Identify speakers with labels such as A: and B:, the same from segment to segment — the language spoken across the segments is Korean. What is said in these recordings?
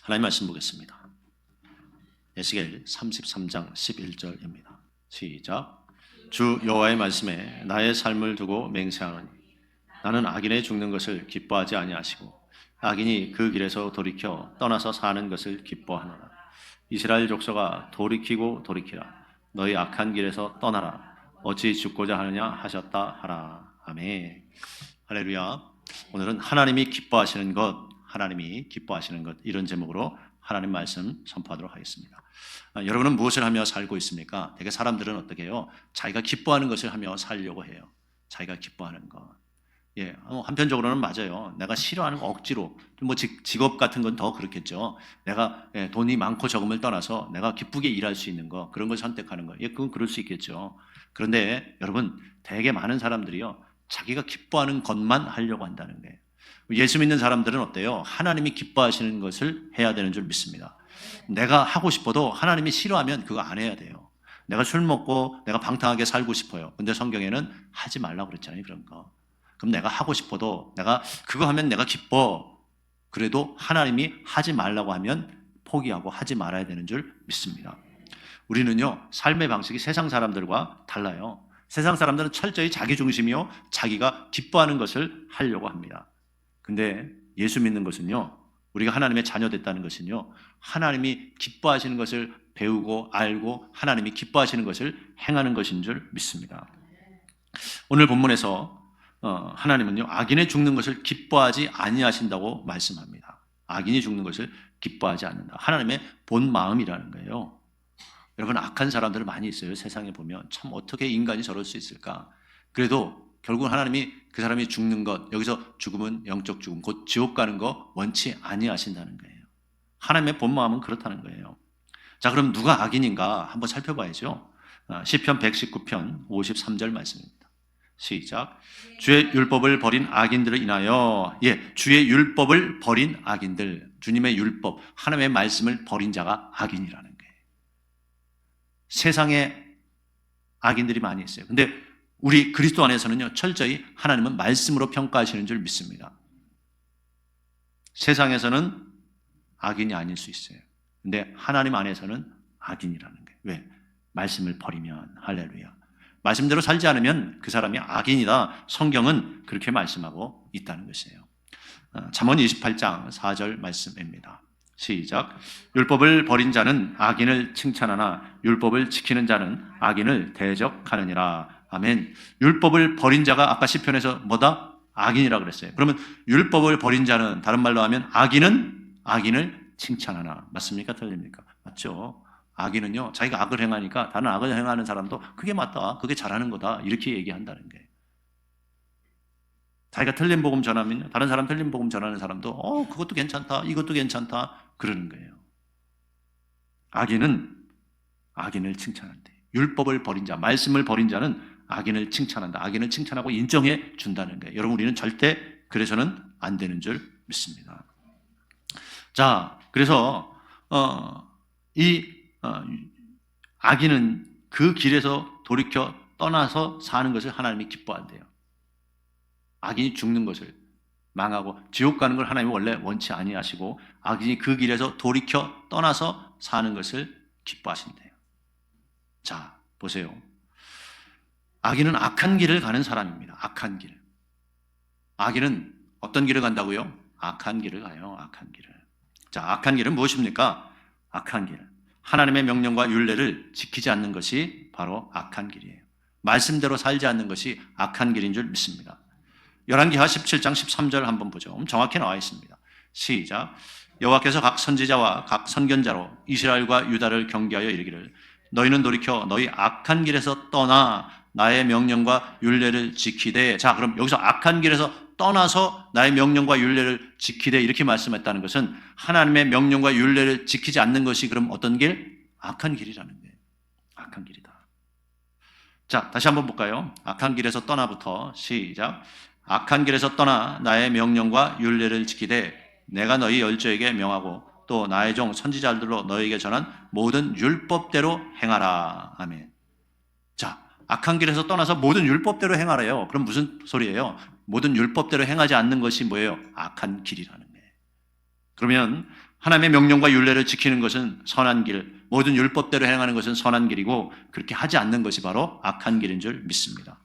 A: 하나님 말씀 보겠습니다. 에스겔 33장 11절입니다. 시작. 주 여호와의 말씀에 나의 삶을 두고 맹세하노니 나는 악인의 죽는 것을 기뻐하지 아니하시고 악인이 그 길에서 돌이켜 떠나서 사는 것을 기뻐하노라. 이스라엘 족속아 돌이키고 돌이키라. 너희 악한 길에서 떠나라. 어찌 죽고자 하느냐 하셨다 하라. 아멘. 할렐루야. 오늘은 하나님이 기뻐하시는 것, 하나님이 기뻐하시는 것, 이런 제목으로 하나님 말씀 선포하도록 하겠습니다. 여러분은 무엇을 하며 살고 있습니까? 대개 사람들은 어떻게 해요? 자기가 기뻐하는 것을 하며 살려고 해요. 자기가 기뻐하는 것. 예, 한편적으로는 맞아요. 내가 싫어하는 거 억지로, 직업 같은 건 더 그렇겠죠. 내가 돈이 많고 적음을 떠나서 내가 기쁘게 일할 수 있는 거, 그런 걸 선택하는 거. 예, 그건 그럴 수 있겠죠. 그런데 여러분, 되게 많은 사람들이요, 자기가 기뻐하는 것만 하려고 한다는 거예요. 예수 믿는 사람들은 어때요? 하나님이 기뻐하시는 것을 해야 되는 줄 믿습니다. 내가 하고 싶어도 하나님이 싫어하면 그거 안 해야 돼요. 내가 술 먹고 내가 방탕하게 살고 싶어요. 근데 성경에는 하지 말라고 그랬잖아요, 그런 거. 그럼 내가 하고 싶어도 내가 그거 하면 내가 기뻐. 그래도 하나님이 하지 말라고 하면 포기하고 하지 말아야 되는 줄 믿습니다. 우리는요, 삶의 방식이 세상 사람들과 달라요. 세상 사람들은 철저히 자기 중심이요, 자기가 기뻐하는 것을 하려고 합니다. 근데 예수 믿는 것은요, 우리가 하나님의 자녀 됐다는 것은요, 하나님이 기뻐하시는 것을 배우고 알고 하나님이 기뻐하시는 것을 행하는 것인 줄 믿습니다. 오늘 본문에서 하나님은요, 악인의 죽는 것을 기뻐하지 아니하신다고 말씀합니다. 악인이 죽는 것을 기뻐하지 않는다. 하나님의 본 마음이라는 거예요. 여러분, 악한 사람들 많이 있어요. 세상에 보면 참 어떻게 인간이 저럴 수 있을까? 그래도 결국은 하나님이 그 사람이 죽는 것, 여기서 죽음은 영적 죽음, 곧 지옥 가는 거 원치 아니하신다는 거예요. 하나님의 본 마음은 그렇다는 거예요. 자, 그럼 누가 악인인가 한번 살펴봐야죠. 시편 119편 53절 말씀입니다. 시작. 주의 율법을 버린 악인들을 인하여, 주의 율법을 버린 악인들, 주님의 율법, 하나님의 말씀을 버린 자가 악인이라는 거예요. 세상에 악인들이 많이 있어요. 근데 우리 그리스도 안에서는요, 철저히 하나님은 말씀으로 평가하시는 줄 믿습니다. 세상에서는 악인이 아닐 수 있어요. 근데 하나님 안에서는 악인이라는 거예요. 왜? 말씀을 버리면. 할렐루야. 말씀대로 살지 않으면 그 사람이 악인이다. 성경은 그렇게 말씀하고 있다는 것이에요. 잠언 28장 4절 말씀입니다. 시작. 율법을 버린 자는 악인을 칭찬하나 율법을 지키는 자는 악인을 대적하느니라. 아멘. 율법을 버린 자가 아까 시편에서 뭐다? 악인이라 그랬어요. 그러면 율법을 버린 자는, 다른 말로 하면 악인은 악인을 칭찬하나. 맞습니까? 틀립니까? 맞죠? 악인은요, 자기가 악을 행하니까 다른 악을 행하는 사람도 그게 맞다, 그게 잘하는 거다, 이렇게 얘기한다는 거예요. 자기가 틀린 복음 전하면 다른 사람 틀린 복음 전하는 사람도 그것도 괜찮다, 이것도 괜찮다, 그러는 거예요. 악인은 악인을 칭찬한대. 율법을 버린 자, 말씀을 버린 자는 악인을 칭찬한다. 악인을 칭찬하고 인정해 준다는 거예요. 여러분, 우리는 절대 그래서는 안 되는 줄 믿습니다. 자, 그래서 악인은 그 길에서 돌이켜 떠나서 사는 것을 하나님이 기뻐한대요. 악인이 죽는 것을, 망하고 지옥 가는 걸 하나님이 원래 원치 아니하시고 악인이 그 길에서 돌이켜 떠나서 사는 것을 기뻐하신대요. 자, 보세요. 악인은 악한 길을 가는 사람입니다. 악한 길. 악인은 어떤 길을 간다고요? 악한 길을 가요. 악한 길을. 자, 악한 길은 무엇입니까? 악한 길. 하나님의 명령과 율례를 지키지 않는 것이 바로 악한 길이에요. 말씀대로 살지 않는 것이 악한 길인 줄 믿습니다. 열왕기하 17장 13절 한번 보죠. 정확히 나와 있습니다. 시작. 여호와께서 각 선지자와 각 선견자로 이스라엘과 유다를 경계하여 이르기를 너희는 돌이켜 너희 악한 길에서 떠나 나의 명령과 율례를 지키되. 자, 그럼 여기서 악한 길에서 떠나서 나의 명령과 율례를 지키되 이렇게 말씀했다는 것은 하나님의 명령과 율례를 지키지 않는 것이 그럼 어떤 길? 악한 길이라는 거예요. 악한 길이다. 자, 다시 한번 볼까요? 악한 길에서 떠나부터 시작. 악한 길에서 떠나 나의 명령과 율례를 지키되 내가 너희 열조에게 명하고 또 나의 종 선지자들로 너희에게 전한 모든 율법대로 행하라. 아멘. 자, 악한 길에서 떠나서 모든 율법대로 행하래요. 그럼 무슨 소리예요? 모든 율법대로 행하지 않는 것이 뭐예요? 악한 길이라는 거예요. 그러면 하나님의 명령과 율례를 지키는 것은 선한 길, 모든 율법대로 행하는 것은 선한 길이고 그렇게 하지 않는 것이 바로 악한 길인 줄 믿습니다.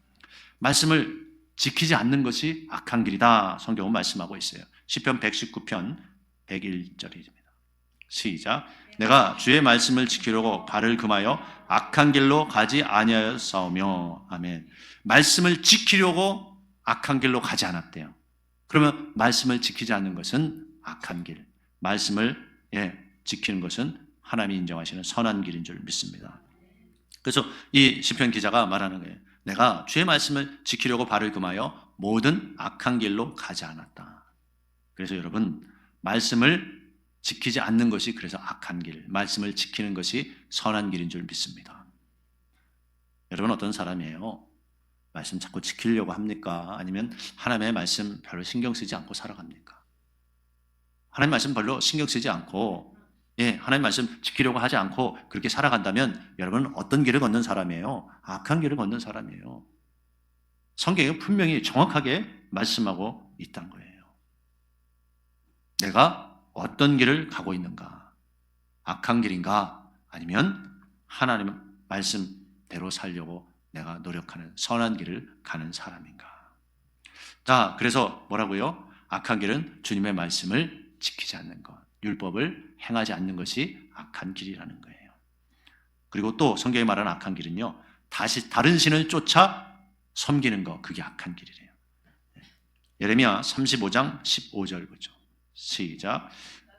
A: 말씀을 지키지 않는 것이 악한 길이다. 성경은 말씀하고 있어요. 시편 119편 101절입니다. 시작. 내가 주의 말씀을 지키려고 발을 금하여 악한 길로 가지 아니하였사오며. 아멘. 말씀을 지키려고 악한 길로 가지 않았대요. 그러면 말씀을 지키지 않는 것은 악한 길, 말씀을 지키는 것은 하나님이 인정하시는 선한 길인 줄 믿습니다. 그래서 이 시편 기자가 말하는 거예요. 내가 주의 말씀을 지키려고 발을 금하여 모든 악한 길로 가지 않았다. 그래서 여러분, 말씀을 지키지 않는 것이 그래서 악한 길, 말씀을 지키는 것이 선한 길인 줄 믿습니다. 여러분 어떤 사람이에요? 말씀 자꾸 지키려고 합니까? 아니면 하나님의 말씀 별로 신경 쓰지 않고 살아갑니까? 하나님 말씀 별로 신경 쓰지 않고 하나님 말씀 지키려고 하지 않고 그렇게 살아간다면 여러분은 어떤 길을 걷는 사람이에요? 악한 길을 걷는 사람이에요. 성경이 분명히 정확하게 말씀하고 있다는 거예요. 내가 어떤 길을 가고 있는가? 악한 길인가? 아니면 하나님 말씀대로 살려고 내가 노력하는 선한 길을 가는 사람인가? 자, 그래서 뭐라고요? 악한 길은 주님의 말씀을 지키지 않는 것, 율법을 행하지 않는 것이 악한 길이라는 거예요. 그리고 또 성경이 말하는 악한 길은요, 다시 다른 신을 쫓아 섬기는 것, 그게 악한 길이래요. 예레미야 35장 15절 보죠. 시작.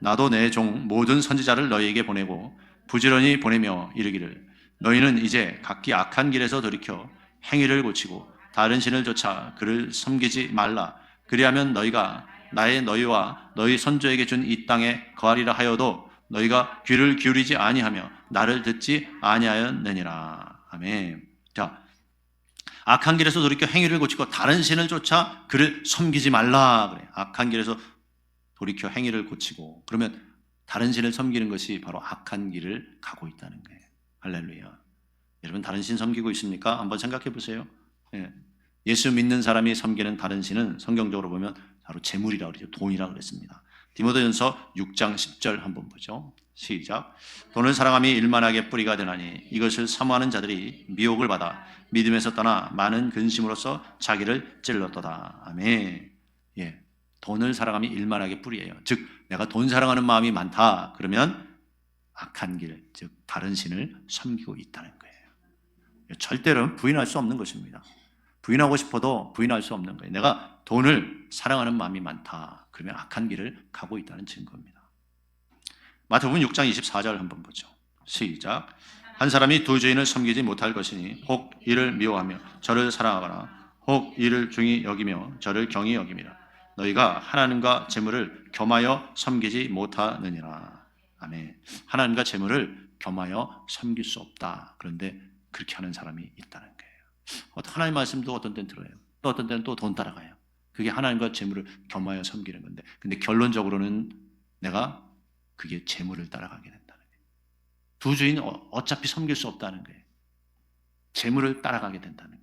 A: 나도 내 종 모든 선지자를 너희에게 보내고 부지런히 보내며 이르기를 너희는 이제 각기 악한 길에서 돌이켜 행위를 고치고 다른 신을 쫓아 그를 섬기지 말라. 그리하면 너희가 나의 너희와 너희 선조에게 준 이 땅에 거하리라 하여도 너희가 귀를 기울이지 아니하며 나를 듣지 아니하였느니라. 아멘. 자, 악한 길에서 돌이켜 행위를 고치고 다른 신을 쫓아 그를 섬기지 말라. 그래. 악한 길에서 돌이켜 행위를 고치고 그러면 다른 신을 섬기는 것이 바로 악한 길을 가고 있다는 거예요. 할렐루야. 여러분 다른 신 섬기고 있습니까? 한번 생각해 보세요. 예수 믿는 사람이 섬기는 다른 신은 성경적으로 보면 바로 재물이라고 그러죠. 돈이라고 그랬습니다. 디모데전서 6장 10절 한번 보죠. 시작. 돈을 사랑함이 일만하게 뿌리가 되나니 이것을 사모하는 자들이 미혹을 받아 믿음에서 떠나 많은 근심으로써 자기를 찔렀도다. 아멘. 돈을 사랑함이 일만하게 뿌리예요. 즉 내가 돈 사랑하는 마음이 많다. 그러면 악한 길, 즉 다른 신을 섬기고 있다는 거예요. 절대로 부인할 수 없는 것입니다. 부인하고 싶어도 부인할 수 없는 거예요. 내가 돈을 사랑하는 마음이 많다. 그러면 악한 길을 가고 있다는 증거입니다. 마태복음 6장 24절 한번 보죠. 시작. 한 사람이 두 주인을 섬기지 못할 것이니 혹 이를 미워하며 저를 사랑하거나 혹 이를 중히 여기며 저를 경히 여김이라. 너희가 하나님과 재물을 겸하여 섬기지 못하느니라. 아멘. 하나님과 재물을 겸하여 섬길 수 없다. 그런데 그렇게 하는 사람이 있다는 거예요. 하나님 말씀도 어떤 때는 들어요. 또 어떤 때는 또 돈 따라가요. 그게 하나님과 재물을 겸하여 섬기는 건데, 근데 결론적으로는 내가 그게 재물을 따라가게 된다는 거예요. 두 주인 어차피 섬길 수 없다는 거예요. 재물을 따라가게 된다는 거예요.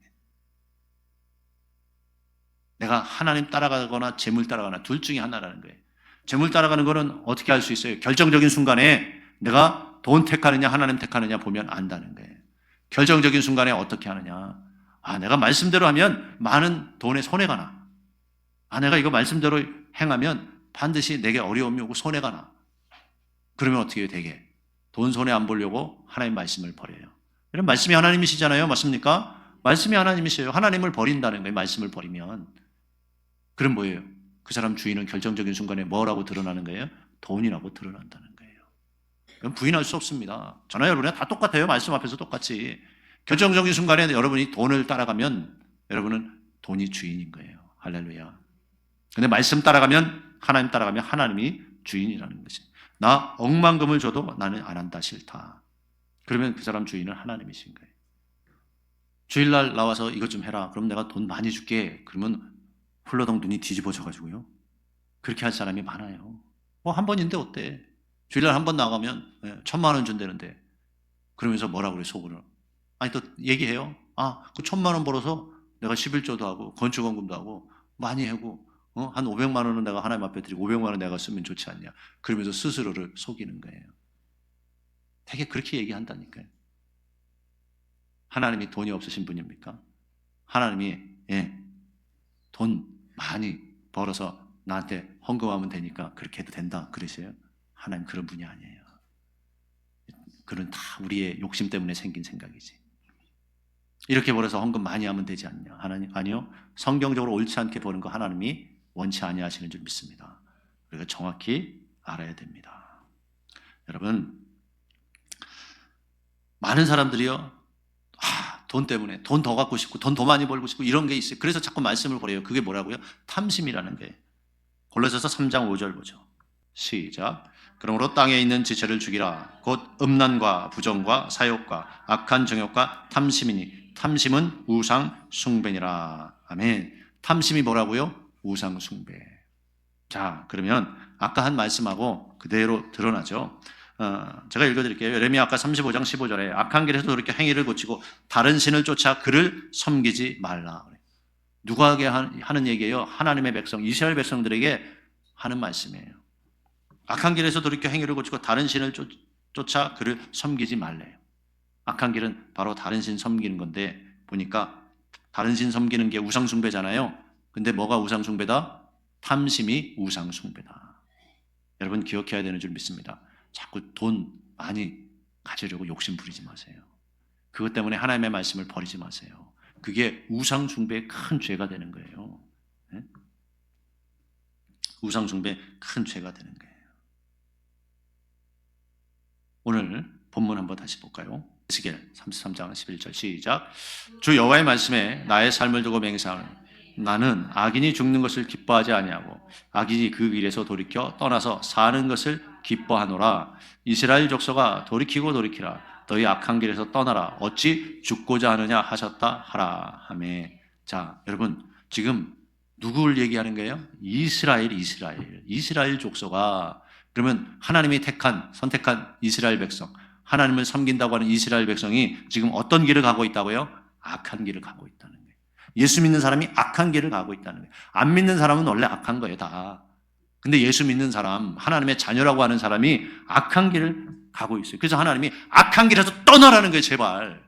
A: 내가 하나님 따라가거나 재물 따라가거나 둘 중에 하나라는 거예요. 재물 따라가는 거는 어떻게 할 수 있어요? 결정적인 순간에 내가 돈 택하느냐 하나님 택하느냐 보면 안다는 거예요. 결정적인 순간에 어떻게 하느냐. 내가 말씀대로 하면 많은 돈에 손해가 나. 내가 이거 말씀대로 행하면 반드시 내게 어려움이 오고 손해가 나. 그러면 어떻게 해요? 되게 돈 손해 안 보려고 하나님 말씀을 버려요. 이런 말씀이 하나님이시잖아요. 맞습니까? 말씀이 하나님이세요. 하나님을 버린다는 거예요. 말씀을 버리면. 그럼 뭐예요? 그 사람 주인은 결정적인 순간에 뭐라고 드러나는 거예요? 돈이라고 드러난다는 거예요. 그럼 부인할 수 없습니다. 저나 여러분이 다 똑같아요. 말씀 앞에서 똑같이. 결정적인 순간에 여러분이 돈을 따라가면 여러분은 돈이 주인인 거예요. 할렐루야. 근데 말씀 따라가면, 하나님 따라가면 하나님이 주인이라는 것이. 나 억만금을 줘도 나는 안 한다, 싫다. 그러면 그 사람 주인은 하나님이신 거예요. 주일날 나와서 이것 좀 해라. 그럼 내가 돈 많이 줄게. 그러면 훌러덩 눈이 뒤집어져가지고요. 그렇게 할 사람이 많아요. 한 번인데 어때? 주일날 한 번 나가면 1,000만 원 준다는데. 그러면서 뭐라고 그래, 속으로. 또 얘기해요. 그 1,000만 원 벌어서 내가 11조도 하고 건축원금도 하고 많이 하고 한 500만 원은 내가 하나님 앞에 드리고 500만 원 내가 쓰면 좋지 않냐. 그러면서 스스로를 속이는 거예요. 되게 그렇게 얘기한다니까요. 하나님이 돈이 없으신 분입니까? 하나님이 돈 많이 벌어서 나한테 헌금하면 되니까 그렇게 해도 된다 그러세요? 하나님 그런 분이 아니에요. 그건 다 우리의 욕심 때문에 생긴 생각이지. 이렇게 벌어서 헌금 많이 하면 되지 않냐? 하나님 아니요. 성경적으로 옳지 않게 버는 거 하나님이 원치 아니하시는 줄 믿습니다. 우리가 정확히 알아야 됩니다. 여러분, 많은 사람들이요, 돈 때문에 돈 더 갖고 싶고 돈 더 많이 벌고 싶고 이런 게 있어요. 그래서 자꾸 말씀을 버려요. 그게 뭐라고요? 탐심이라는 게. 골로새서 3장 5절 보죠. 시작. 그러므로 땅에 있는 지체를 죽이라. 곧 음란과 부정과 사욕과 악한 정욕과 탐심이니 탐심은 우상 숭배니라. 아멘. 탐심이 뭐라고요? 우상 숭배. 자, 그러면 아까 한 말씀하고 그대로 드러나죠. 제가 읽어드릴게요. 예레미야 아까 35장 15절에 악한 길에서 돌이켜 행위를 고치고 다른 신을 쫓아 그를 섬기지 말라. 누구에게 하는 얘기예요? 하나님의 백성, 이스라엘 백성들에게 하는 말씀이에요. 악한 길에서 돌이켜 행위를 고치고 다른 신을 쫓아 그를 섬기지 말래요. 악한 길은 바로 다른 신 섬기는 건데 보니까 다른 신 섬기는 게 우상 숭배잖아요. 근데 뭐가 우상 숭배다? 탐심이 우상 숭배다. 여러분 기억해야 되는 줄 믿습니다. 자꾸 돈 많이 가지려고 욕심 부리지 마세요. 그것 때문에 하나님의 말씀을 버리지 마세요. 그게 우상 숭배의 큰 죄가 되는 거예요. 네? 우상 숭배의 큰 죄가 되는 거예요. 오늘 본문 한번 다시 볼까요? 에스겔 33장 11절 시작. 주 여호와의 말씀에 나의 삶을 두고 맹세하노니 나는 악인이 죽는 것을 기뻐하지 아니하고 악인이 그 길에서 돌이켜 떠나서 사는 것을 기뻐하노라. 이스라엘 족속아 돌이키고 돌이키라. 너희 악한 길에서 떠나라. 어찌 죽고자 하느냐 하셨다 하라 하매. 자, 여러분 지금 누구를 얘기하는 거예요? 이스라엘 족속아. 그러면 하나님이 선택한 이스라엘 백성, 하나님을 섬긴다고 하는 이스라엘 백성이 지금 어떤 길을 가고 있다고요? 악한 길을 가고 있다는 거예요. 예수 믿는 사람이 악한 길을 가고 있다는 거예요. 안 믿는 사람은 원래 악한 거예요, 다. 근데 예수 믿는 사람, 하나님의 자녀라고 하는 사람이 악한 길을 가고 있어요. 그래서 하나님이 악한 길에서 떠나라는 거예요, 제발.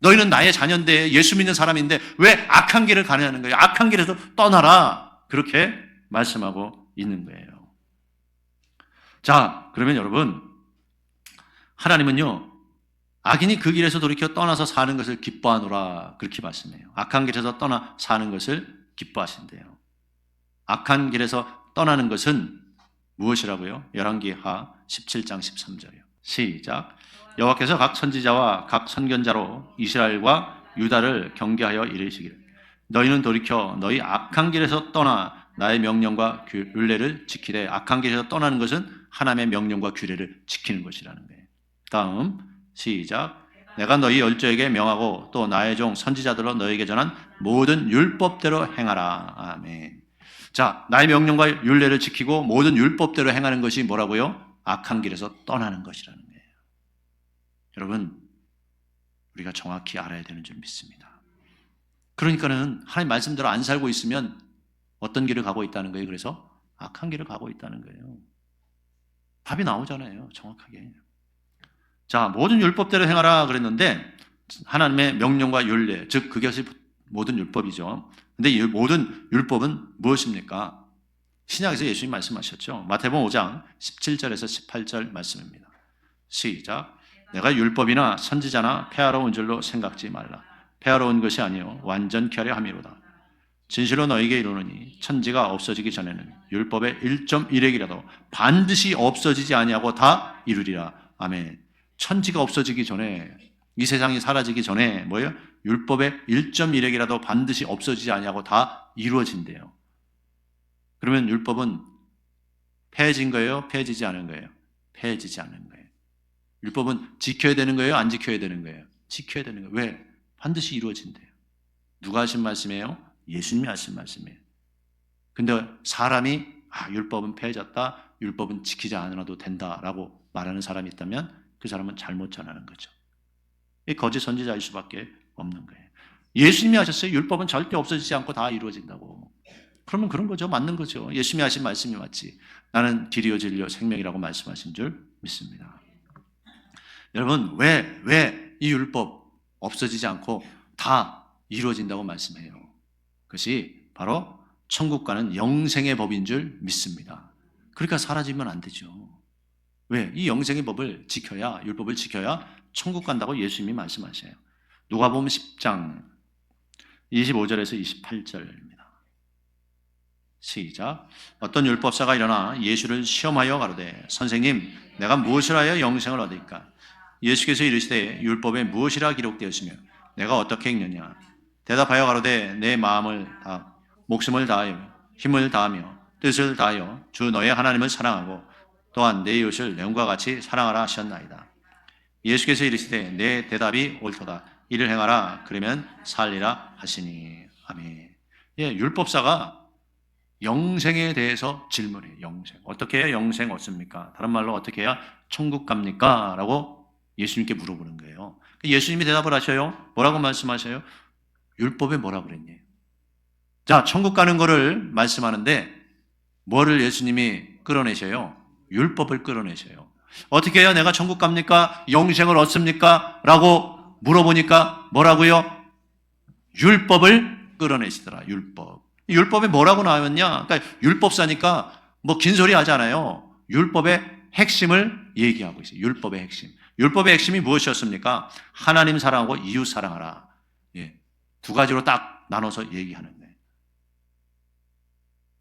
A: 너희는 나의 자녀인데 예수 믿는 사람인데 왜 악한 길을 가냐는 거예요. 악한 길에서 떠나라. 그렇게 말씀하고 있는 거예요. 자, 그러면 여러분, 하나님은요, 악인이 그 길에서 돌이켜 떠나서 사는 것을 기뻐하노라. 그렇게 말씀해요. 악한 길에서 떠나 사는 것을 기뻐하신대요. 악한 길에서 떠나는 것은 무엇이라고요? 열왕기하 17장 13절이요. 시작. 여호와께서 각 선지자와 각 선견자로 이스라엘과 유다를 경계하여 이르시기를 너희는 돌이켜 너희 악한 길에서 떠나 나의 명령과 율례를 지키되. 악한 길에서 떠나는 것은 하나님의 명령과 규례를 지키는 것이라는 거예요. 다음 시작. 내가 너희 열조에게 명하고 또 나의 종 선지자들로 너희에게 전한 모든 율법대로 행하라. 아멘. 자, 나의 명령과 율례를 지키고 모든 율법대로 행하는 것이 뭐라고요? 악한 길에서 떠나는 것이라는 거예요. 여러분, 우리가 정확히 알아야 되는 줄 믿습니다. 그러니까는 하나님 말씀대로 안 살고 있으면 어떤 길을 가고 있다는 거예요? 그래서 악한 길을 가고 있다는 거예요. 답이 나오잖아요, 정확하게. 자, 모든 율법대로 행하라 그랬는데 하나님의 명령과 율례, 즉 그것이 모든 율법이죠. 근데 이 모든 율법은 무엇입니까? 신약에서 예수님 말씀하셨죠. 마태복음 5장 17절에서 18절 말씀입니다. 시작. 내가 율법이나 선지자나 폐하러 온 줄로 생각지 말라. 폐하러 온 것이 아니요 완전케 하려 함이로다. 진실로 너에게 이르노니 천지가 없어지기 전에는 율법의 1.1핵이라도 반드시 없어지지 아니하고 다 이루리라. 아멘. 천지가 없어지기 전에, 이 세상이 사라지기 전에 뭐예요? 율법의 1.1핵이라도 반드시 없어지지 아니하고 다 이루어진대요. 그러면 율법은 폐해진 거예요? 폐해지지 않은 거예요? 폐해지지 않는 거예요. 율법은 지켜야 되는 거예요? 안 지켜야 되는 거예요? 지켜야 되는 거예요. 왜? 반드시 이루어진대요. 누가 하신 말씀이에요? 예수님이 하신 말씀이에요. 근데 사람이 율법은 폐해졌다, 율법은 지키지 않아도 된다라고 말하는 사람이 있다면 그 사람은 잘못 전하는 거죠. 이 거짓 선지자일 수밖에 없는 거예요. 예수님이 하셨어요. 율법은 절대 없어지지 않고 다 이루어진다고. 그러면 그런 거죠. 맞는 거죠. 예수님이 하신 말씀이 맞지. 나는 길이요 진리요 생명이라고 말씀하신 줄 믿습니다. 여러분, 왜 이 율법 없어지지 않고 다 이루어진다고 말씀해요? 그것이 바로 천국 가는 영생의 법인 줄 믿습니다. 그러니까 사라지면 안 되죠. 왜? 이 영생의 법을 지켜야, 율법을 지켜야 천국 간다고 예수님이 말씀하셔요. 누가복음 10장 25절에서 28절입니다. 시작. 어떤 율법사가 일어나 예수를 시험하여 가로되 선생님 내가 무엇을 하여 영생을 얻을까? 예수께서 이르시되 율법에 무엇이라 기록되었으며 내가 어떻게 읽느냐? 대답하여 가로되 내 마음을 다 목숨을 다하여 힘을 다하며 뜻을 다하여 주 너의 하나님을 사랑하고 또한 내 이웃을 내 몸과 같이 사랑하라 하셨나이다. 예수께서 이르시되 내 대답이 옳도다. 이를 행하라. 그러면 살리라 하시니. 아멘. 예, 율법사가 영생에 대해서 질문해요. 영생. 어떻게 해야 영생 얻습니까? 다른 말로 어떻게 해야 천국 갑니까? 라고 예수님께 물어보는 거예요. 예수님이 대답을 하셔요. 뭐라고 말씀하셔요? 율법에 뭐라 그랬니? 자, 천국 가는 거를 말씀하는데 뭐를 예수님이 끌어내셔요? 율법을 끌어내셔요. 어떻게 해야 내가 천국 갑니까? 영생을 얻습니까? 라고 물어보니까 뭐라고요? 율법을 끌어내시더라. 율법. 율법에 뭐라고 나왔냐? 그러니까 율법사니까 뭐 긴 소리 하잖아요. 율법의 핵심을 얘기하고 있어요. 율법의 핵심. 율법의 핵심이 무엇이었습니까? 하나님 사랑하고 이웃 사랑하라. 예, 두 가지로 딱 나눠서 얘기하는 거예요.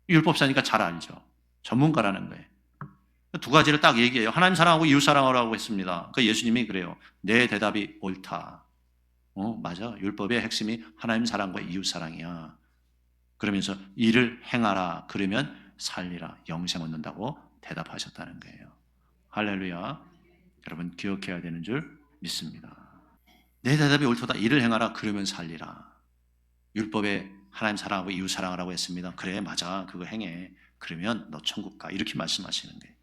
A: 율법사니까 잘 알죠. 전문가라는 거예요. 두 가지를 딱 얘기해요. 하나님 사랑하고 이웃 사랑하라고 했습니다. 그 예수님이 그래요. 내 대답이 옳다. 맞아. 율법의 핵심이 하나님 사랑과 이웃 사랑이야. 그러면서 이를 행하라. 그러면 살리라. 영생 얻는다고 대답하셨다는 거예요. 할렐루야. 여러분 기억해야 되는 줄 믿습니다. 내 대답이 옳도다. 이를 행하라. 그러면 살리라. 율법에 하나님 사랑하고 이웃 사랑하라고 했습니다. 그래 맞아. 그거 행해. 그러면 너 천국 가. 이렇게 말씀하시는 거예요.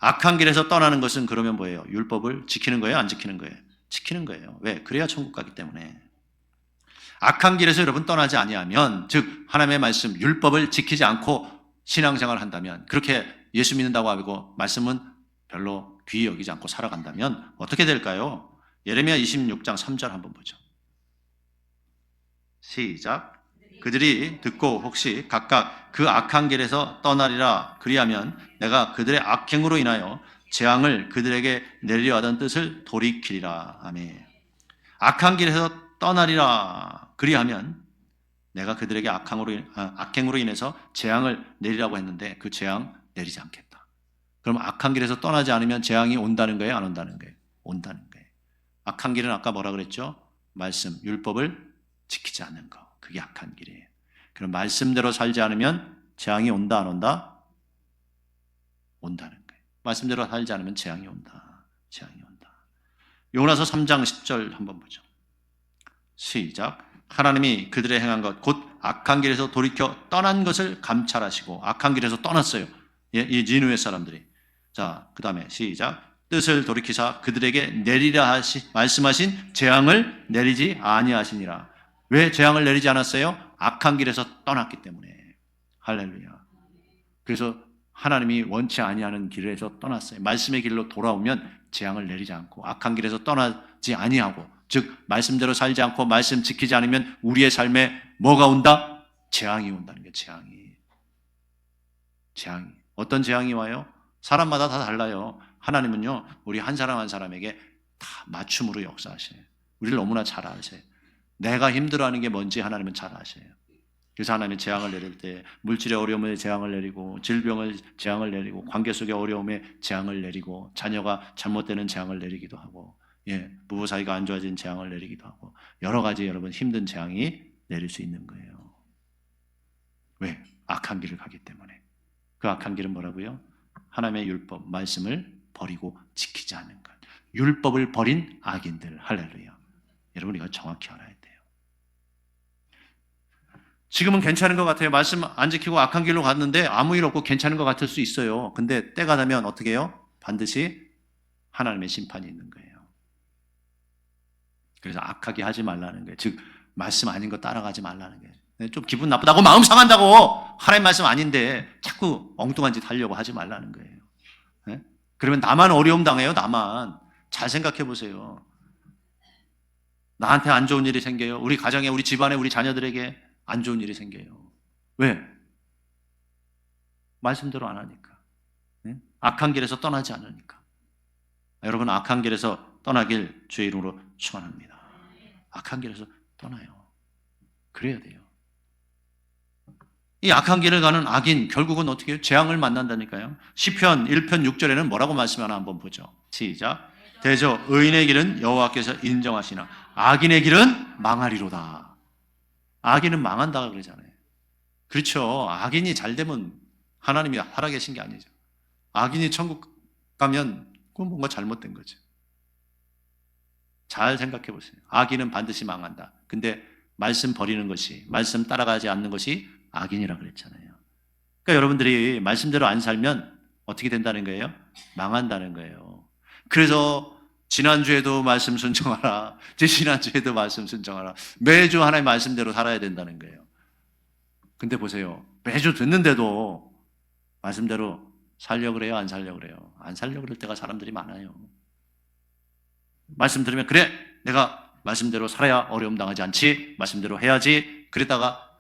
A: 악한 길에서 떠나는 것은 그러면 뭐예요? 율법을 지키는 거예요? 안 지키는 거예요? 지키는 거예요. 왜? 그래야 천국 가기 때문에. 악한 길에서 여러분 떠나지 아니하면, 즉 하나님의 말씀 율법을 지키지 않고 신앙생활을 한다면, 그렇게 예수 믿는다고 하고 말씀은 별로 귀히 여기지 않고 살아간다면 어떻게 될까요? 예레미야 26장 3절 한번 보죠. 시작. 그들이 듣고 혹시 각각 그 악한 길에서 떠나리라. 그리하면 내가 그들의 악행으로 인하여 재앙을 그들에게 내리려 하던 뜻을 돌이키리라. 아멘. 악한 길에서 떠나리라. 그리하면 내가 그들에게 악행으로 인해서 재앙을 내리라고 했는데 그 재앙 내리지 않겠다. 그럼 악한 길에서 떠나지 않으면 재앙이 온다는 거예요? 안 온다는 거예요? 온다는 거예요. 악한 길은 아까 뭐라 그랬죠? 말씀, 율법을 지키지 않는 거. 그게 악한 길이에요. 그럼 말씀대로 살지 않으면 재앙이 온다 안 온다? 온다는 거예요. 말씀대로 살지 않으면 재앙이 온다. 재앙이 온다. 요나서 3장 10절 한번 보죠. 시작. 하나님이 그들의 행한 것 곧 악한 길에서 돌이켜 떠난 것을 감찰하시고 악한 길에서 떠났어요. 이 니느웨 사람들이. 자, 그 다음에 시작. 뜻을 돌이키사 그들에게 내리라 말씀하신 재앙을 내리지 아니하시니라. 왜 재앙을 내리지 않았어요? 악한 길에서 떠났기 때문에. 할렐루야. 그래서 하나님이 원치 아니하는 길에서 떠났어요. 말씀의 길로 돌아오면 재앙을 내리지 않고 악한 길에서 떠나지 아니하고, 즉 말씀대로 살지 않고 말씀 지키지 않으면 우리의 삶에 뭐가 온다? 재앙이 온다는 게 재앙이. 어떤 재앙이 와요? 사람마다 다 달라요. 하나님은요, 우리 한 사람 한 사람에게 다 맞춤으로 역사하셔요. 우리를 너무나 잘 아세요. 내가 힘들어하는 게 뭔지 하나님은 잘 아셔요. 그래서 하나님은 재앙을 내릴 때 물질의 어려움에 재앙을 내리고, 질병을 재앙을 내리고, 관계 속의 어려움에 재앙을 내리고, 자녀가 잘못되는 재앙을 내리기도 하고, 부부 사이가 안 좋아진 재앙을 내리기도 하고, 여러 가지 여러분 힘든 재앙이 내릴 수 있는 거예요. 왜? 악한 길을 가기 때문에. 그 악한 길은 뭐라고요? 하나님의 율법, 말씀을 버리고 지키지 않는 것. 율법을 버린 악인들. 할렐루야. 여러분 이거 정확히 알아야 돼요. 지금은 괜찮은 것 같아요. 말씀 안 지키고 악한 길로 갔는데 아무 일 없고 괜찮은 것 같을 수 있어요. 근데 때가 되면 어떻게 해요? 반드시 하나님의 심판이 있는 거예요. 그래서 악하게 하지 말라는 거예요. 즉 말씀 아닌 거 따라가지 말라는 거예요. 좀 기분 나쁘다고 마음 상한다고 하나님 말씀 아닌데 자꾸 엉뚱한 짓 하려고 하지 말라는 거예요. 네? 그러면 나만 어려움 당해요. 나만. 잘 생각해 보세요. 나한테 안 좋은 일이 생겨요. 우리 가정에, 우리 집안에, 우리 자녀들에게 안 좋은 일이 생겨요. 왜? 말씀대로 안 하니까. 네? 악한 길에서 떠나지 않으니까. 여러분, 악한 길에서 떠나길 주의 이름으로 축원합니다. 악한 길에서 떠나요. 그래야 돼요. 이 악한 길을 가는 악인 결국은 어떻게 해요? 재앙을 만난다니까요. 시편 1편 6절에는 뭐라고 말씀하나 한번 보죠. 시작. 대저 의인의 길은 여호와께서 인정하시나 악인의 길은 망하리로다. 악인은 망한다 그러잖아요. 그렇죠. 악인이 잘 되면 하나님이 살아계신 게 아니죠. 악인이 천국 가면 그건 뭔가 잘못된 거죠. 잘 생각해 보세요. 악인은 반드시 망한다. 근데 말씀 버리는 것이, 말씀 따라가지 않는 것이 악인이라 그랬잖아요. 그러니까 여러분들이 말씀대로 안 살면 어떻게 된다는 거예요? 망한다는 거예요. 그래서 지난주에도 말씀 순종하라. 지난주에도 말씀 순종하라. 매주 하나님 말씀대로 살아야 된다는 거예요. 근데 보세요. 매주 듣는데도 말씀대로 살려고 그래요? 안 살려고 그래요? 안 살려고 그럴 때가 사람들이 많아요. 말씀 들으면 그래 내가 말씀대로 살아야 어려움 당하지 않지. 말씀대로 해야지. 그랬다가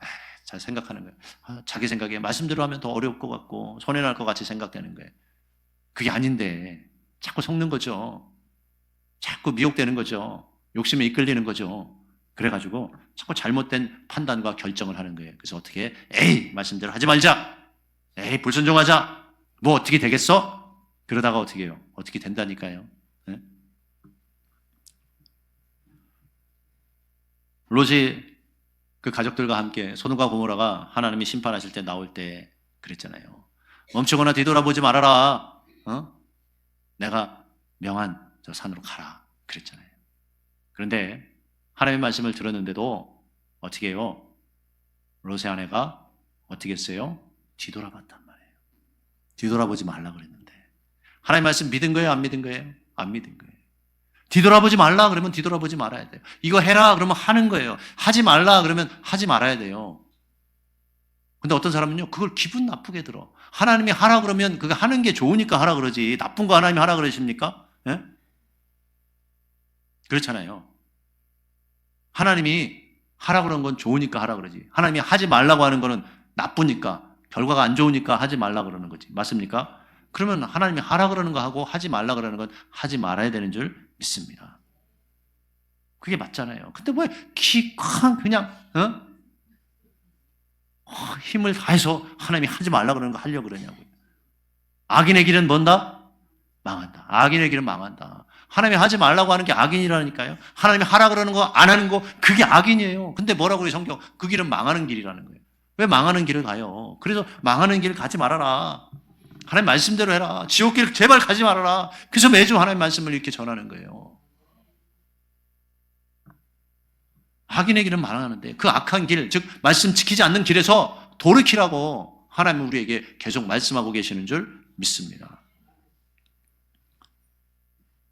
A: 잘 생각하는 거예요. 자기 생각에 말씀대로 하면 더 어려울 것 같고 손해날 것 같이 생각되는 거예요. 그게 아닌데 자꾸 속는 거죠. 자꾸 미혹되는 거죠. 욕심에 이끌리는 거죠. 그래가지고 자꾸 잘못된 판단과 결정을 하는 거예요. 그래서 어떻게 해? 에이 말씀대로 하지 말자. 에이 불순종하자. 뭐 어떻게 되겠어? 그러다가 어떻게 해요? 어떻게 된다니까요. 네? 롯이 그 가족들과 함께 소돔과 고모라가 하나님이 심판하실 때 나올 때 그랬잖아요. 멈추거나 뒤돌아보지 말아라. 내가 명한 저 산으로 가라. 그랬잖아요. 그런데 하나님의 말씀을 들었는데도 어떻게 해요? 롯의 아내가 어떻게 했어요? 뒤돌아봤단 말이에요. 뒤돌아보지 말라 그랬는데 하나님 말씀 믿은 거예요? 안 믿은 거예요? 안 믿은 거예요. 뒤돌아보지 말라 그러면 뒤돌아보지 말아야 돼요. 이거 해라 그러면 하는 거예요. 하지 말라 그러면 하지 말아야 돼요. 근데 어떤 사람은요, 그걸 기분 나쁘게 들어. 하나님이 하라 그러면 그거 하는 게 좋으니까 하라 그러지. 나쁜 거 하나님이 하라 그러십니까? 예? 그렇잖아요. 하나님이 하라 그런 건 좋으니까 하라 그러지. 하나님이 하지 말라고 하는 거는 나쁘니까, 결과가 안 좋으니까 하지 말라 그러는 거지. 맞습니까? 그러면 하나님이 하라 그러는 거 하고 하지 말라 그러는 건 하지 말아야 되는 줄 믿습니다. 그게 맞잖아요. 근데 왜 기껏 그냥 힘을 다해서 하나님이 하지 말라 그러는 거 하려고 그러냐고요. 악인의 길은 뭔다? 망한다. 악인의 길은 망한다. 하나님이 하지 말라고 하는 게 악인이라니까요. 하나님이 하라 그러는 거 안 하는 거 그게 악인이에요. 근데 뭐라고 그래요 성경? 그 길은 망하는 길이라는 거예요. 왜 망하는 길을 가요? 그래서 망하는 길을 가지 말아라. 하나님 말씀대로 해라. 지옥길 제발 가지 말아라. 그래서 매주 하나님 말씀을 이렇게 전하는 거예요. 악인의 길은 망하는데 그 악한 길, 즉 말씀 지키지 않는 길에서 돌이키라고 하나님은 우리에게 계속 말씀하고 계시는 줄 믿습니다.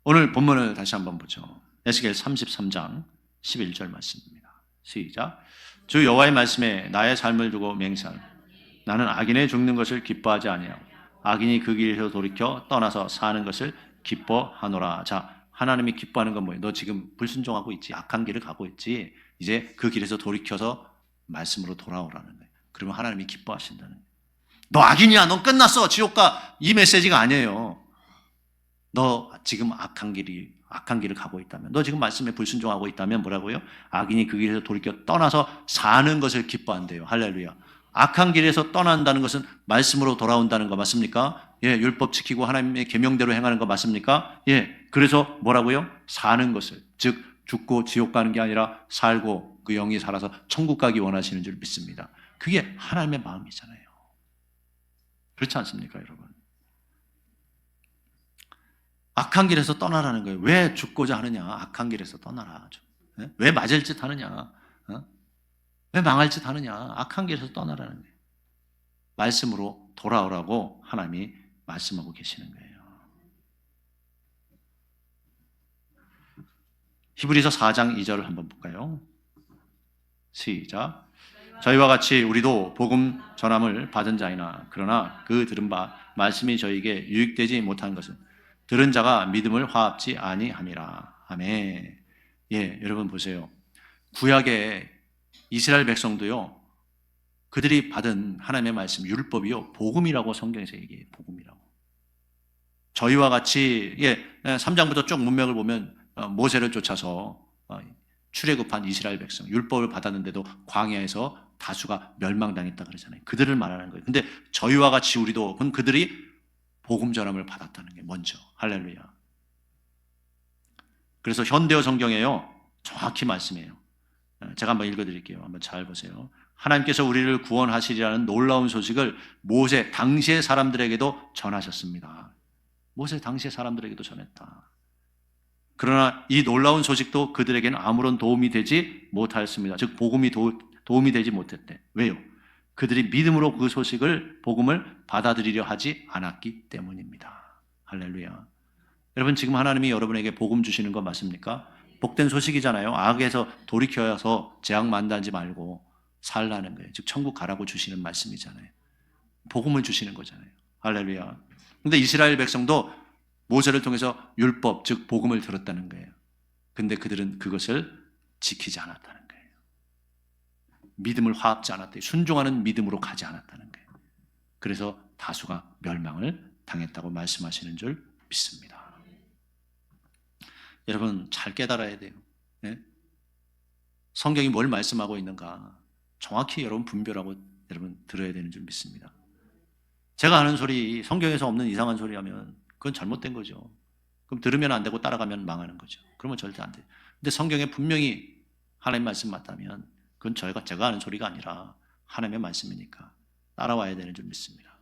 A: 오늘 본문을 다시 한번 보죠. 에스겔 33장 11절 말씀입니다. 시작. 주 여호와의 말씀에 나의 삶을 두고 맹세하노니 나는 악인의 죽는 것을 기뻐하지 아니하고 악인이 그 길에서 돌이켜 떠나서 사는 것을 기뻐하노라. 자, 하나님이 기뻐하는 건 뭐예요? 너 지금 불순종하고 있지. 악한 길을 가고 있지. 이제 그 길에서 돌이켜서 말씀으로 돌아오라는 거예요. 그러면 하나님이 기뻐하신다는 거예요. 너 악인이야. 넌 끝났어. 지옥 가. 이 메시지가 아니에요. 너 지금 악한 길을 가고 있다면, 너 지금 말씀에 불순종하고 있다면 뭐라고요? 악인이 그 길에서 돌이켜 떠나서 사는 것을 기뻐한대요. 할렐루야. 악한 길에서 떠난다는 것은 말씀으로 돌아온다는 거 맞습니까? 예, 율법 지키고 하나님의 계명대로 행하는 거 맞습니까? 예, 그래서 뭐라고요? 사는 것을, 즉 죽고 지옥 가는 게 아니라 살고 그 영이 살아서 천국 가기 원하시는 줄 믿습니다. 그게 하나님의 마음이잖아요. 그렇지 않습니까, 여러분? 악한 길에서 떠나라는 거예요. 왜 죽고자 하느냐? 악한 길에서 떠나라. 왜 맞을 짓 하느냐? 왜 망할 짓 하느냐? 악한 길에서 떠나라는 거예요. 말씀으로 돌아오라고 하나님이 말씀하고 계시는 거예요. 히브리서 4장 2절을 한번 볼까요? 시작. 저희와 같이 우리도 복음 전함을 받은 자이나 그러나 그 들은 바 말씀이 저희에게 유익되지 못한 것은 들은 자가 믿음을 화합지 아니함이라. 아멘. 예, 여러분 보세요. 구약의 이스라엘 백성도요, 그들이 받은 하나님의 말씀, 율법이요, 복음이라고 성경에서 얘기해요. 복음이라고. 저희와 같이 3장부터 쭉 문맥을 보면 모세를 쫓아서 출애굽한 이스라엘 백성, 율법을 받았는데도 광야에서 다수가 멸망당했다 그러잖아요. 그들을 말하는 거예요. 근데 저희와 같이 우리도, 그건 그들이 복음 전함을 받았다는 게 먼저. 할렐루야. 그래서 현대어 성경에요, 정확히 말씀해요. 제가 한번 읽어드릴게요. 한번 잘 보세요. 하나님께서 우리를 구원하시리라는 놀라운 소식을 모세 당시의 사람들에게도 전하셨습니다. 모세 당시의 사람들에게도 전했다. 그러나 이 놀라운 소식도 그들에게는 아무런 도움이 되지 못하였습니다. 즉 복음이 도움이 되지 못했대. 왜요? 그들이 믿음으로 그 소식을, 복음을 받아들이려 하지 않았기 때문입니다. 할렐루야. 여러분, 지금 하나님이 여러분에게 복음 주시는 거 맞습니까? 복된 소식이잖아요. 악에서 돌이켜서 재앙 만나지 말고 살라는 거예요. 즉 천국 가라고 주시는 말씀이잖아요. 복음을 주시는 거잖아요. 할렐루야. 근데 이스라엘 백성도 모세를 통해서 율법, 즉 복음을 들었다는 거예요. 근데 그들은 그것을 지키지 않았다는 거예요. 믿음을 화합지 않았대요. 순종하는 믿음으로 가지 않았다는 거예요. 그래서 다수가 멸망을 당했다고 말씀하시는 줄 믿습니다. 여러분 잘 깨달아야 돼요. 네? 성경이 뭘 말씀하고 있는가 정확히 여러분 분별하고 여러분 들어야 되는 줄 믿습니다. 제가 하는 소리, 성경에서 없는 이상한 소리 하면 그건 잘못된 거죠. 그럼 들으면 안 되고 따라가면 망하는 거죠. 그러면 절대 안 돼요. 근데 성경에 분명히 하나님 말씀 맞다면 그건 제가 하는 소리가 아니라 하나님의 말씀이니까 따라와야 되는 줄 믿습니다.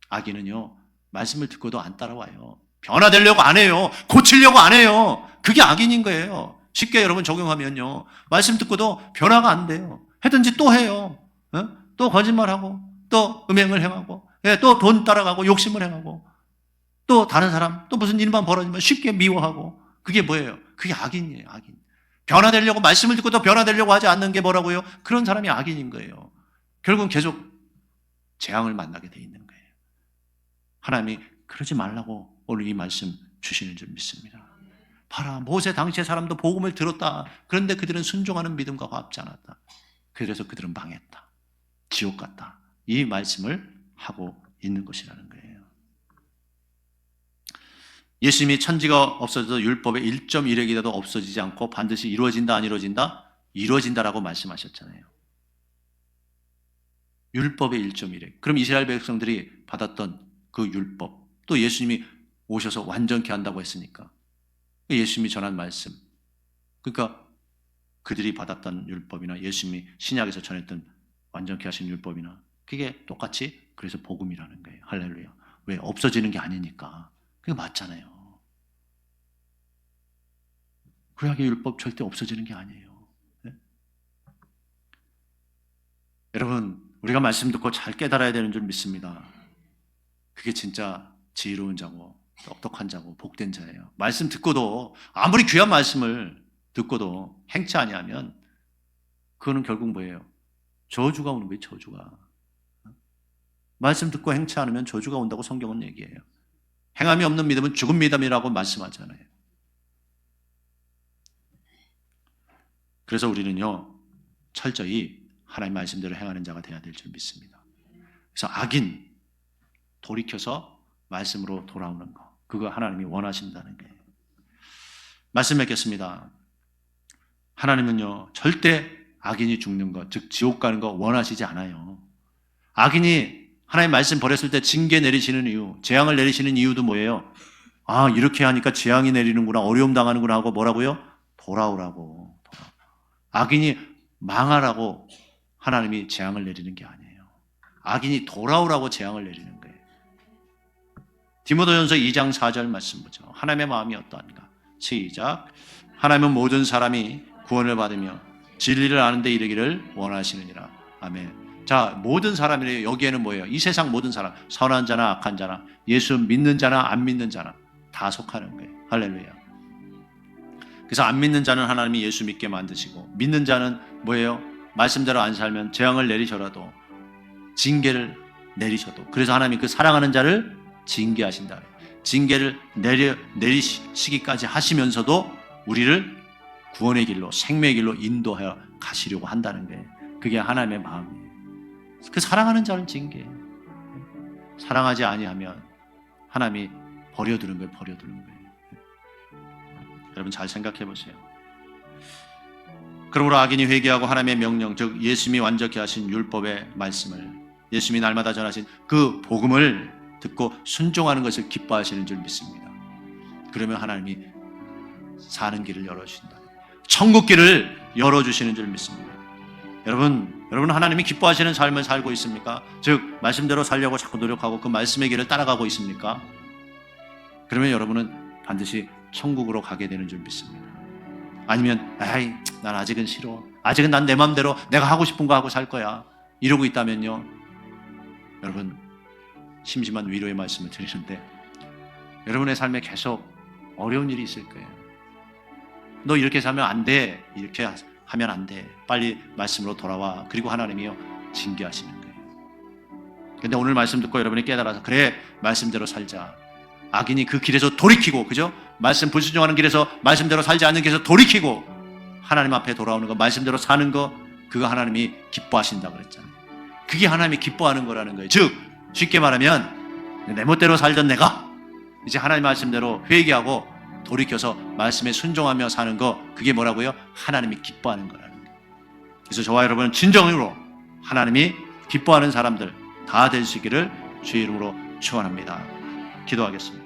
A: 악인은요, 말씀을 듣고도 안 따라와요. 변화되려고 안 해요. 고치려고 안 해요. 그게 악인인 거예요. 쉽게 여러분 적용하면요, 말씀 듣고도 변화가 안 돼요. 하든지 또 해요. 또 거짓말하고 또 음행을 행하고 또 돈 따라가고 욕심을 행하고 또 다른 사람 또 무슨 일만 벌어지면 쉽게 미워하고. 그게 뭐예요? 그게 악인이에요. 악인. 변화되려고, 말씀을 듣고도 변화되려고 하지 않는 게 뭐라고요? 그런 사람이 악인인 거예요. 결국은 계속 재앙을 만나게 돼 있는 거예요. 하나님이 그러지 말라고 오늘 이 말씀 주시는 줄 믿습니다. 봐라, 모세 당시의 사람도 복음을 들었다. 그런데 그들은 순종하는 믿음과 화합지 않았다. 그래서 그들은 망했다. 지옥 갔다. 이 말씀을 하고 있는 것이라는 거예요. 예수님이 천지가 없어져도 율법의 1.1획이라도 없어지지 않고 반드시 이루어진다, 안 이루어진다? 이루어진다라고 말씀하셨잖아요. 율법의 1.1획. 그럼 이스라엘 백성들이 받았던 그 율법, 또 예수님이 오셔서 완전케 한다고 했으니까 예수님이 전한 말씀, 그러니까 그들이 받았던 율법이나 예수님이 신약에서 전했던 완전케 하신 율법이나 그게 똑같이 그래서 복음이라는 거예요. 할렐루야. 왜? 없어지는 게 아니니까. 그게 맞잖아요. 구약의 율법 절대 없어지는 게 아니에요. 네? 여러분, 우리가 말씀 듣고 잘 깨달아야 되는 줄 믿습니다. 그게 진짜 지혜로운 자고 똑똑한 자고 복된 자예요. 말씀 듣고도, 아무리 귀한 말씀을 듣고도 행치 아니하면 그거는 결국 뭐예요? 저주가 오는 거예요. 저주가. 말씀 듣고 행치 않으면 저주가 온다고 성경은 얘기해요. 행함이 없는 믿음은 죽은 믿음이라고 말씀하잖아요. 그래서 우리는요, 철저히 하나님 말씀대로 행하는 자가 되어야 될 줄 믿습니다. 그래서 악인 돌이켜서 말씀으로 돌아오는 거, 그거 하나님이 원하신다는 거예요. 말씀 맺겠습니다. 하나님은요, 절대 악인이 죽는 것, 즉 지옥 가는 거 원하시지 않아요. 악인이 하나님 말씀 버렸을 때 징계 내리시는 이유, 재앙을 내리시는 이유도 뭐예요? 아, 이렇게 하니까 재앙이 내리는구나, 어려움 당하는구나 하고 뭐라고요? 돌아오라고. 악인이 망하라고 하나님이 재앙을 내리는 게 아니에요. 악인이 돌아오라고 재앙을 내리는 거예요. 디모데전서 2장 4절 말씀 보죠. 하나님의 마음이 어떠한가? 시작. 하나님은 모든 사람이 구원을 받으며 진리를 아는 데 이르기를 원하시느니라. 아멘. 자, 모든 사람이래요. 여기에는 뭐예요? 이 세상 모든 사람, 선한 자나 악한 자나, 예수 믿는 자나 안 믿는 자나 다 속하는 거예요. 할렐루야. 그래서 안 믿는 자는 하나님이 예수 믿게 만드시고, 믿는 자는 뭐예요? 말씀대로 안 살면 재앙을 내리셔라도, 징계를 내리셔도, 그래서 하나님이 그 사랑하는 자를 징계하신다. 징계를 내리시기까지 하시면서도 우리를 구원의 길로, 생명의 길로 인도하여 가시려고 한다는 게, 그게 하나님의 마음이에요. 그 사랑하는 자는 징계, 사랑하지 아니하면 하나님이 버려두는 거예요. 버려두는 거예요. 여러분 잘 생각해 보세요. 그러므로 악인이 회개하고 하나님의 명령, 즉 예수님이 완전케 하신 율법의 말씀을, 예수님이 날마다 전하신 그 복음을 듣고 순종하는 것을 기뻐하시는 줄 믿습니다. 그러면 하나님이 사는 길을 열어주신다. 천국 길을 열어주시는 줄 믿습니다. 여러분 하나님이 기뻐하시는 삶을 살고 있습니까? 즉 말씀대로 살려고 자꾸 노력하고 그 말씀의 길을 따라가고 있습니까? 그러면 여러분은 반드시 천국으로 가게 되는 줄 믿습니다. 아니면 에이, 난 아직은 싫어, 아직은 난 내 마음대로 내가 하고 싶은 거 하고 살 거야, 이러고 있다면요, 여러분 심심한 위로의 말씀을 드리는데, 여러분의 삶에 계속 어려운 일이 있을 거예요. 너 이렇게 살면 안 돼, 이렇게 하면 안 돼, 빨리 말씀으로 돌아와. 그리고 하나님이요 징계하시는 거예요. 근데 오늘 말씀 듣고 여러분이 깨달아서 그래, 말씀대로 살자. 악인이 그 길에서 돌이키고, 그죠? 말씀 불순종하는 길에서, 말씀대로 살지 않는 길에서 돌이키고 하나님 앞에 돌아오는 거, 말씀대로 사는 거, 그거 하나님이 기뻐하신다 그랬잖아요. 그게 하나님이 기뻐하는 거라는 거예요. 즉 쉽게 말하면 내 멋대로 살던 내가 이제 하나님 말씀대로 회개하고 돌이켜서 말씀에 순종하며 사는 거, 그게 뭐라고요? 하나님이 기뻐하는 거라는 거예요. 그래서 저와 여러분은 진정으로 하나님이 기뻐하는 사람들 다 될 수 있기를 주의 이름으로 축원합니다. 기도하겠습니다.